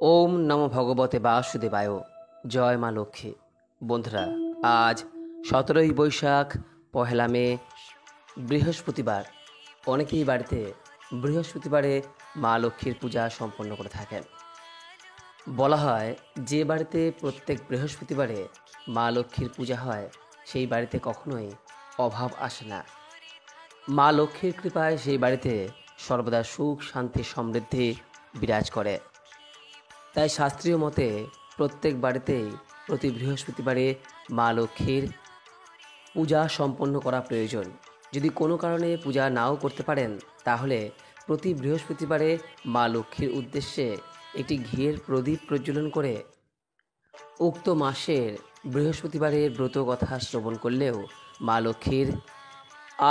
ওম নমো ভগবতে বাসুদেবায়। জয় মা লক্ষ্মী। বন্ধুরা, আজ 17ই বৈশাখ, পহেলা মে, বৃহস্পতিবার। অনেকেই বাড়িতে বৃহস্পতিবারে মা লক্ষ্মীর পূজা সম্পন্ন করে থাকেন। বলা হয়, যে বাড়িতে প্রত্যেক বৃহস্পতিবারে মা লক্ষ্মীর পূজা হয় সেই বাড়িতে কখনোই অভাব আসে না। মা লক্ষ্মীর কৃপায় সেই বাড়িতে সর্বদা সুখ, শান্তি, সমৃদ্ধি বিরাজ করে। তাই শাস্ত্রীয় মতে প্রত্যেক বাড়িতেই প্রতি বৃহস্পতিবারে মা লক্ষ্মীর পূজা সম্পন্ন করা প্রয়োজন। যদি কোনো কারণে পূজা নাও করতে পারেন, তাহলে প্রতি বৃহস্পতিবারে মা লক্ষ্মীর উদ্দেশ্যে একটি ঘিয়ের প্রদীপ প্রজ্বলন করে উক্ত মাসের বৃহস্পতিবারের ব্রত কথা শ্রবণ করলেও মা লক্ষ্মীর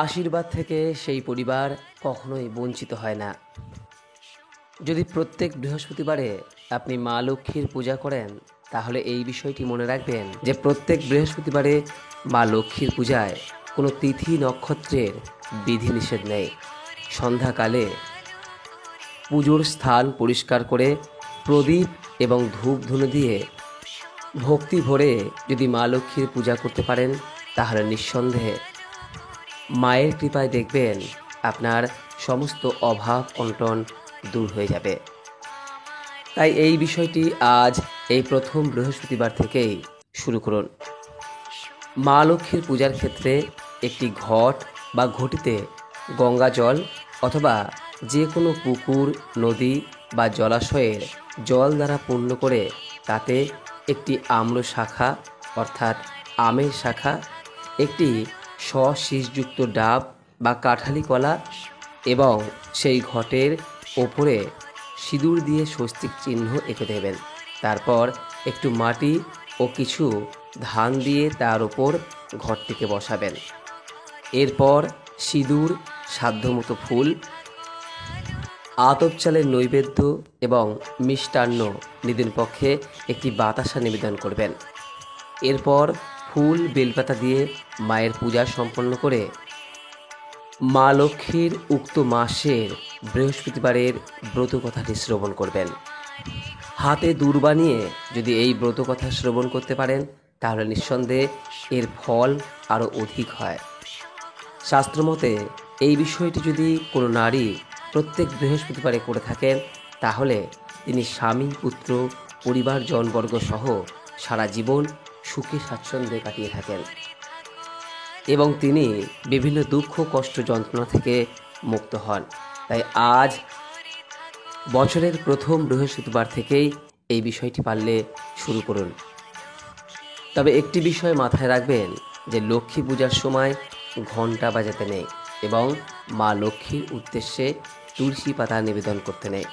আশীর্বাদ থেকে সেই পরিবার কখনোই বঞ্চিত হয় না। যদি প্রত্যেক বৃহস্পতিবারে আপনি মা লক্ষ্মীর পূজা করেন, তাহলে এই বিষয়টি মনে রাখবেন যে প্রত্যেক বৃহস্পতিবারে মা লক্ষ্মীর পূজায় কোনো তিথি নক্ষত্রের বিধিনিষেধ নেই। সন্ধ্যাকালে পুজোর স্থান পরিষ্কার করে প্রদীপ এবং ধূপ ধুনো দিয়ে ভক্তি ভরে যদি মা লক্ষ্মীর পূজা করতে পারেন, তাহলে নিঃসন্দেহে মায়ের কৃপায় দেখবেন আপনার সমস্ত অভাব অনটন দূর হয়ে যাবে। তাই এই বিষয়টি আজ এই প্রথম বৃহস্পতিবার থেকেই শুরু করুন। মা লক্ষ্মীর পূজার ক্ষেত্রে একটি ঘট বা ঘটিতে গঙ্গা জল অথবা যে কোনো পুকুর, নদী বা জলাশয়ের জল দ্বারা পূর্ণ করে তাতে একটি আম্র শাখা অর্থাৎ আমের শাখা, একটি শীষযুক্ত ডাব বা কাঁঠালি কলা এবং সেই ঘটের ওপরে সিঁদুর দিয়ে স্বস্তিক চিহ্ন এঁকে দেবেন। তারপর একটু মাটি ও কিছু ধান দিয়ে তার ওপর ঘরটিকে বসাবেন। এরপর সিঁদুর, সাধ্যমতো ফুল, আতপ চালের নৈবেদ্য এবং মিষ্টান্ন নিদেন পক্ষে একটি বাতাসা নিবেদন করবেন। এরপর ফুল, বেলপাতা দিয়ে মায়ের পূজা সম্পন্ন করে মা লক্ষ্মীর উক্ত মাসের বৃহস্পতিবারের ব্রত কথাটি শ্রবণ করবেন। হাতে দূর বানিয়ে যদি এই ব্রত কথা শ্রবণ করতে পারেন, তাহলে নিঃসন্দেহে এর ফল আরও অধিক হয়। শাস্ত্রমতে এই বিষয়টি যদি কোনো নারী প্রত্যেক বৃহস্পতিবারে করে থাকেন, তাহলে তিনি স্বামী, পুত্র, পরিবারজনবর্গ সহ সারা জীবন সুখে স্বাচ্ছন্দ্যে কাটিয়ে থাকেন এবং তিনি বিভিন্ন দুঃখ, কষ্ট, যন্ত্রণা থেকে মুক্ত হন। তাই আজ বছরের প্রথম বৃহস্পতিবার থেকেই এই বিষয়টি পারলে শুরু করুন। তবে একটি বিষয় মাথায় রাখবেন যে লক্ষ্মী পূজার সময় ঘণ্টা বাজাতে নেই এবং মা লক্ষ্মীর উদ্দেশ্যে তুলসী পাতা নিবেদন করতে নেই।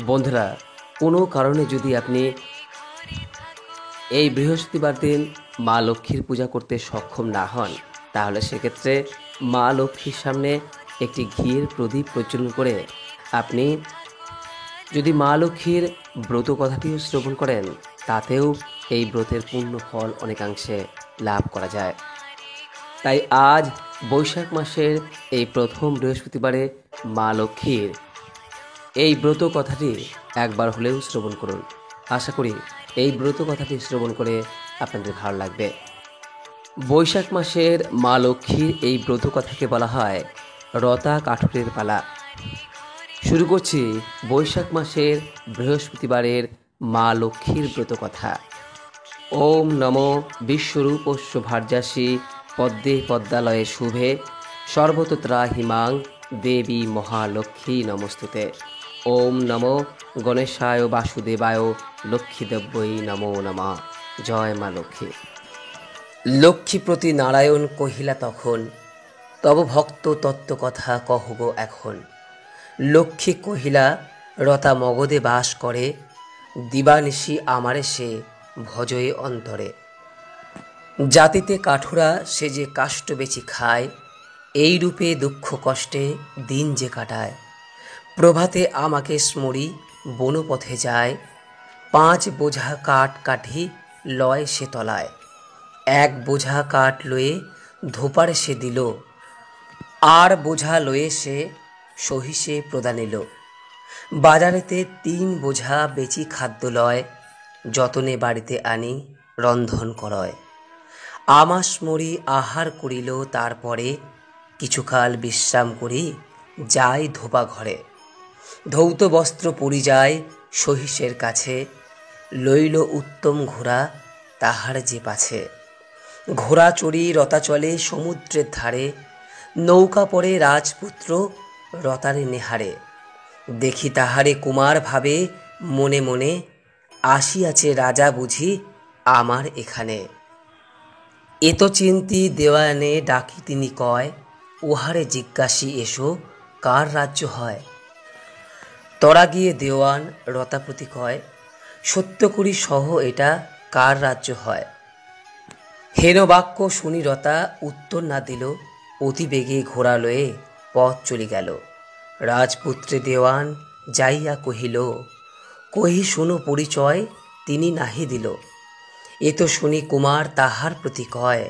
বন্ধুরা, কোনো কারণে যদি আপনি এই বৃহস্পতিবার দিন মা লক্ষ্মীর পূজা করতে সক্ষম না হন, তাহলে সেক্ষেত্রে মা লক্ষ্মীর সামনে একটি ঘিয়ের প্রদীপ প্রজ্বলন করে আপনি যদি মা লক্ষ্মীর ব্রত কথাটিও শ্রবণ করেন, তাতেও এই ব্রতের পূর্ণ ফল অনেকাংশে লাভ করা যায়। তাই আজ বৈশাখ মাসের এই প্রথম বৃহস্পতিবারে মা লক্ষ্মীর এই ব্রত কথাটি একবার হলেও শ্রবণ করুন। আশা করি এই ব্রত কথাটি শ্রবণ করে আপনাদের ভালো লাগবে। বৈশাখ মাসের মা লক্ষ্মীর এই ব্রত কথাকে বলা হয় রতা কাঠুরের পালা। শুরু করছি বৈশাখ মাসের বৃহস্পতিবারের মা লক্ষ্মীর ব্রত কথা। ওম নমো বিশ্বরূপস্য ভার্যাসী পদ্মে পদ্মালয়ে শুভে সর্বতত্রাহিমাং দেবী মহালক্ষ্মী নমস্তুতে। ওম নমো গণেশায় বাসুদেবায় লক্ষ্মীদেব্যই নমো নমঃ। জয় মা লক্ষ্মী। লক্ষ্মীপ্রতি নারায়ণ কহিলা তখন, তব ভক্ত তত্ত্ব কথা কহ গো এখন। লক্ষ্মী কহিলা, রতা মগধে বাস করে, দিবানিশি আমারে সে ভজয়ে অন্তরে। জাতিতে কাঠুরা সে যে কাষ্ঠ বেচি খায়, এই রূপে দুঃখ কষ্টে দিন যে কাটায়। প্রভাতে আমাকে স্মরি বনপথে যায়, 5 বোঝা কাঠ কাঠি লয় সে তলায়। 1 বোঝা কাঠ লয়ে ধোপার সে দিল, আর বোঝা লয়ে সে সহিসে প্রদানিল। বাজারেতে ৩ বোঝা বেচি খাদ্য লয়, যতনে বাড়িতে আনি রন্ধন করয়। আমাস মরি আহার করিল, তারপরে কিছুকাল বিশ্রাম করি যায় ধোপা ঘরে। ধৌত বস্ত্র পরিযায় সহিসের কাছে, লইল উত্তম ঘোড়া তাহার যে পাছে। ঘোড়া চড়ি রতা চলে সমুদ্রের ধারে, নৌকা পড়ে রাজপুত্র রতারে নেহারে। দেখি তাহারে কুমার ভাবে মনে মনে, আসিয়াছে রাজা বুঝি আমার এখানে। এত চিন্তি দেওয়ানে ডাকি তিনি কয়, উহারে জিজ্ঞাসি এসো কার রাজ্য হয়। তরা গিয়ে দেওয়ান রতাপ্রতি কয়, সত্য করি সহ এটা কার রাজ্য হয়। হেন বাক্য শুনি রতা উত্তর না দিল, অতিবেগে ঘোড়া লয়ে পথ চলি গেল। রাজপুত্রে দেওয়ান যাইয়া কহিল, কহি শুনো পরিচয় তিনি নাহি দিল। এ তো শুনি কুমার তাহার প্রতি কয়,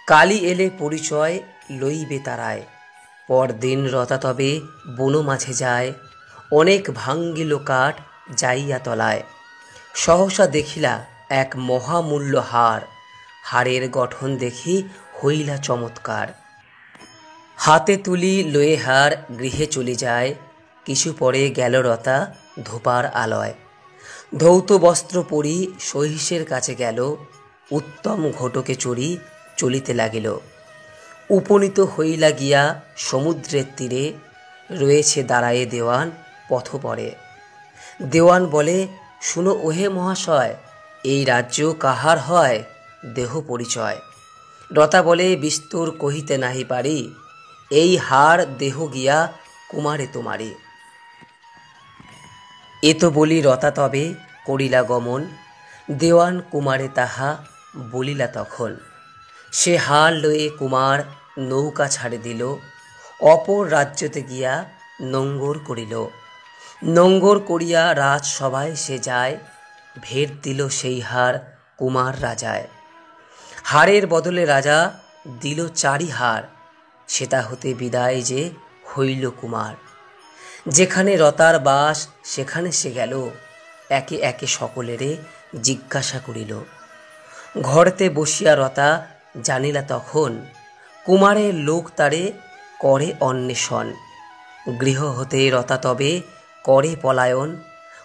কালি এলে পরিচয় লইবে তারায়। পরদিন রতা তবে বন মাঝে যায়, অনেক ভাঙ্গিল কাঠ যাইয়া তলায়। সহসা দেখিলা এক মহামূল্য হার, হাড়ের গঠন দেখি হইলা চমৎকার। হাতে তুলি লয়ে হার গৃহে চলি যায়, কিছু পরে গেল রতা ধোপার আলয়। ধৌত বস্ত্র পরি সহিসের কাছে গেল, উত্তম ঘটকে চড়ি চলিতে লাগিল। উপনীত হইলা গিয়া সমুদ্রের তীরে, রয়েছে দাঁড়ায়ে দেওয়ান পথপরে। দেওয়ান বলে, শুনো ওহে মহাশয়, এই রাজ্য কাহার হয় দেহ পরিচয়। রতা বলে, বিস্তর কহিতে নাহি পারি, এই হার দেহ গিয়া কুমারে তোমারি। এ তো বলি রতা তবে করিলা গমন, দেওয়ান কুমারে তাহা বলিলা তখন। সে হার লয়ে কুমার নৌকা ছাড়ে দিল, অপর রাজ্যতে গিয়া নোঙ্গর করিল। নোঙ্গর করিয়া রাজসভায় সে যায়, ভেট দিল সেই হার কুমার রাজায়। হারের বদলে রাজা দিল 4 হার, সেটা হতে বিদায় যে হইল কুমার। যেখানে রতার বাস সেখানে সে গেল, একে একে সকলেরে জিজ্ঞাসা করিল। ঘরেতে বসিয়া রতা জানিলা তখন, কুমারের লোক তারে করে অন্বেষণ। গৃহ হতে রতা তবে করে পলায়ন,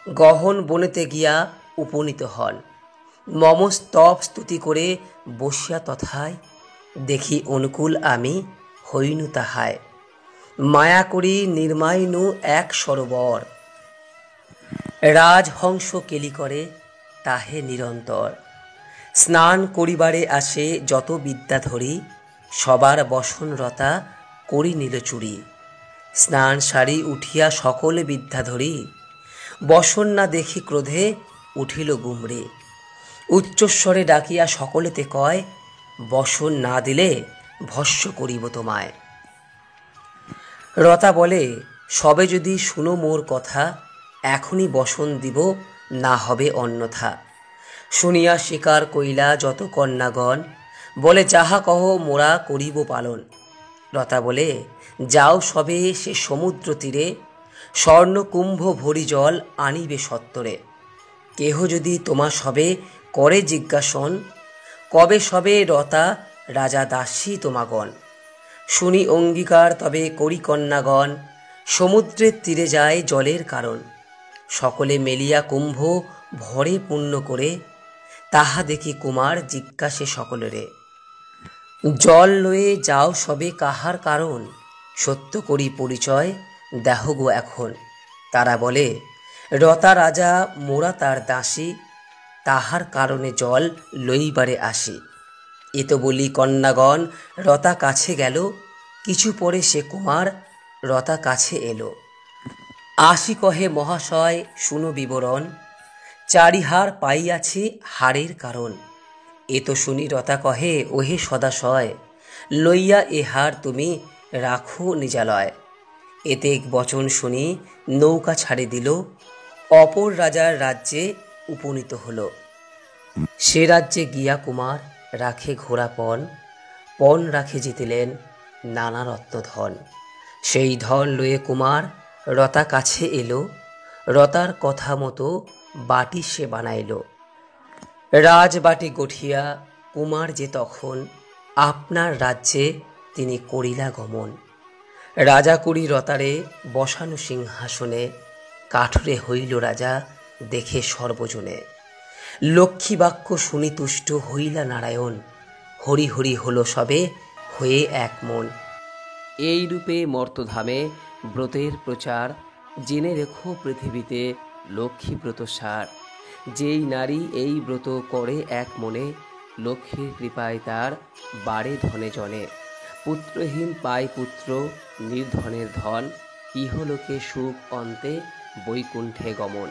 গহন বনেতে গিয়া উপনীত হন। মম স্তব স্তুতি করে বসিয়া তথায়, দেখি অনুকূল আমি হইনু তাহায়। মায়া করি নির্মাইনু এক সরোবর, রাজহংস কেলি করে তাহে নিরন্তর। স্নান করিবারে আসে যত বিদ্যাধরী, সবার বসন রতা করি নিল চুরি। স্নান সারি উঠিয়া সকলে বিদ্যাধরী, বসন না দেখি ক্রোধে উঠিল গুমরে। উচ্চস্বরে ডাকিয়া সকলেতে কয়, বসন না দিলে ভস্য করিব তোমায়। রতা বলে, সবে যদি শুনো মোর কথা, এখনই বসন দিব না হবে অন্যথা। শুনিয়া স্বীকার কইলা যত কন্যাগণ, বলে যাহা কহ মোরা করিব পালন। রতা বলে, যাও সবে সে সমুদ্র তীরে, স্বর্ণ কুম্ভ ভরি জল আনিবে সত্তরে। কেহ যদি তোমা সবে করে জিজ্ঞাসন, কবে সবে রতা রাজা দাসী তোমাগণ। শুনি অঙ্গীকার তবে করি কন্যাগণ, সমুদ্রের তীরে যায় জলের কারণ। সকলে মেলিয়া কুম্ভ ভরে পূর্ণ করে, তাহা দেখি কুমার জিজ্ঞাসে সকলেরে, জল লয়ে যাও সবে কাহার কারণ। সত্য করি পরিচয় দেহ গো এখন। তারা বলে, রতা রাজা মোরা তার দাসী, তাহার কারণে জল লইবারে আসি। এ তো বলি কন্যাগণ রতা কাছে গেল, কিছু পরে সে কুমার রতা কাছে এলো। আসি কহে মহাশয় শুনো বিবরণ, 4 হার পাইয়াছি হারের কারণ। এ তো শুনি রতা কহে, ওহে সদাশয়, লইয়া এ হার তুমি রাখো নিজালয়। এতে এক বচন শুনি নৌকা ছাড়ে দিল, অপর রাজার রাজ্যে উপনীত হল। সে রাজ্যে গিয়া কুমার রাখে ঘোড়া পণ, পণ রাখে জিতিলেন নানা রত্নধন। সেই ধন লয়ে কুমার রতা কাছে এলো, রতার কথা মতো বাটি সে বানাইল। রাজবাটি গঠিয়া কুমার যে তখন আপনার রাজ্যে তিনি করিলা গমন। রাজা করি রতারে বসানো সিংহাসনে, কাঠরে হইল রাজা দেখে সর্বজনে। লক্ষ্মী বাক্য শুনি তুষ্ট হইলা নারায়ণ, হরি হরি হলো সবে হয়ে এক মন। এই রূপে মর্তধামে ব্রতের প্রচার, জেনে রেখো পৃথিবীতে লক্ষ্মীব্রত সার। যেই নারী এই ব্রত করে এক মনে, লক্ষ্মীর কৃপায় তার বাড়ে ধনে জনে। পুত্রহীন পায় পুত্র, নির্ধনের ধন, ইহলোকে সুখ অন্তে বৈকুণ্ঠে গমন।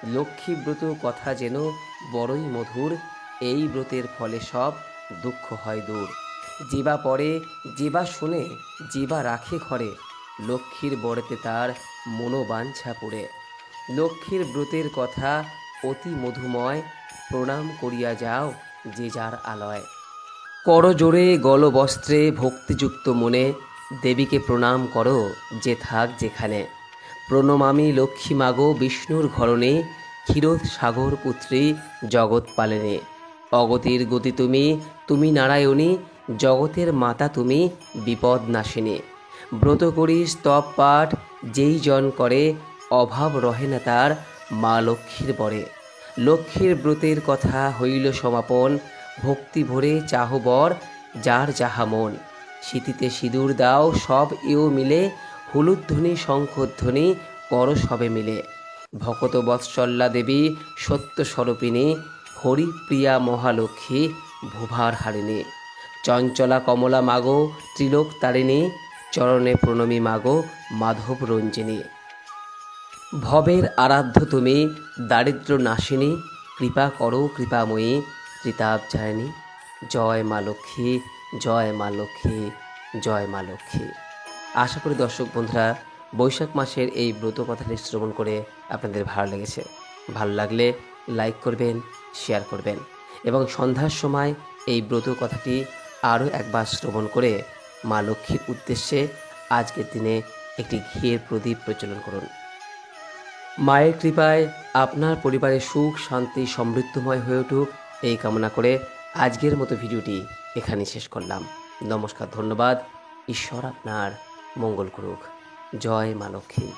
লক্ষ্মীব্রত কথা যেন বড়ই মধুর, এই ব্রতের ফলে সব দুঃখ হয় দূর। যেবা পড়ে যেবা শুনে যেবা রাখে ঘরে, লক্ষ্মীর বরেতে তার মনোবাঞ্ছা পুরে। লক্ষ্মীর ব্রতের কথা অতি মধুময়, প্রণাম করিয়া যাও যে যার আলয়। করজোড়ে গলবস্ত্রে ভক্তিযুক্ত মনে, দেবীকে প্রণাম করো যে থাক যেখানে। প্রণমামি লক্ষ্মী মাগো বিষ্ণুর ঘরণে, ক্ষীরোদ সাগর পুত্রী জগৎ পালনে। অগতির গতি তুমি, তুমি নারায়ণী, জগতের মাতা তুমি বিপদ নাশিনী। ব্রত করি স্তব পাঠ যেই জন করে, অভাব রহে না তার মা লক্ষ্মীর বরে। লক্ষ্মীর ব্রতের কথা হইল সমাপন, ভক্তি ভরে চাহ বর যার যাহা মন। শীতিতে সিঁদুর দাও সব এও মিলে, হুলুধ্বনি শঙ্খধ্বনি করো সবে মিলে। ভকত বৎসল্লা দেবী সত্য স্বরূপিণী, হরিপ্রিয়া মহালক্ষ্মী ভুভার হারিণী। চঞ্চলা কমলা মাগো ত্রিলোক তারিণী, চরণে প্রণমী মাগো মাধব রঞ্জিনী। ভবের আরাধ্য তুমি দারিদ্র নাশিনী, কৃপা করো কৃপাময়ী ত্রিতাবজায়িনী। জয় মা লক্ষ্মী, জয় মা লক্ষ্মী, জয় মা লক্ষ্মী। আশা করি দর্শক বন্ধুরা বৈশাখ মাসের এই ব্রত কথাটি শ্রবণ করে আপনাদের ভালো লেগেছে। ভালো লাগলে লাইক করবেন, শেয়ার করবেন এবং সন্ধ্যার সময় এই ব্রত কথাটি আরও একবার শ্রবণ করে মা লক্ষ্মীর উদ্দেশ্যে আজকের দিনে একটি ঘিয়ের প্রদীপ প্রজ্বলন করুন। মায়ের কৃপায় আপনার পরিবারের সুখ শান্তি সমৃদ্ধময় হয়ে উঠুক এই কামনা করে আজকের মতো ভিডিওটি এখানে শেষ করলাম। নমস্কার, ধন্যবাদ। ঈশ্বর আপনার মঙ্গল করুক। জয় মা লক্ষ্মী।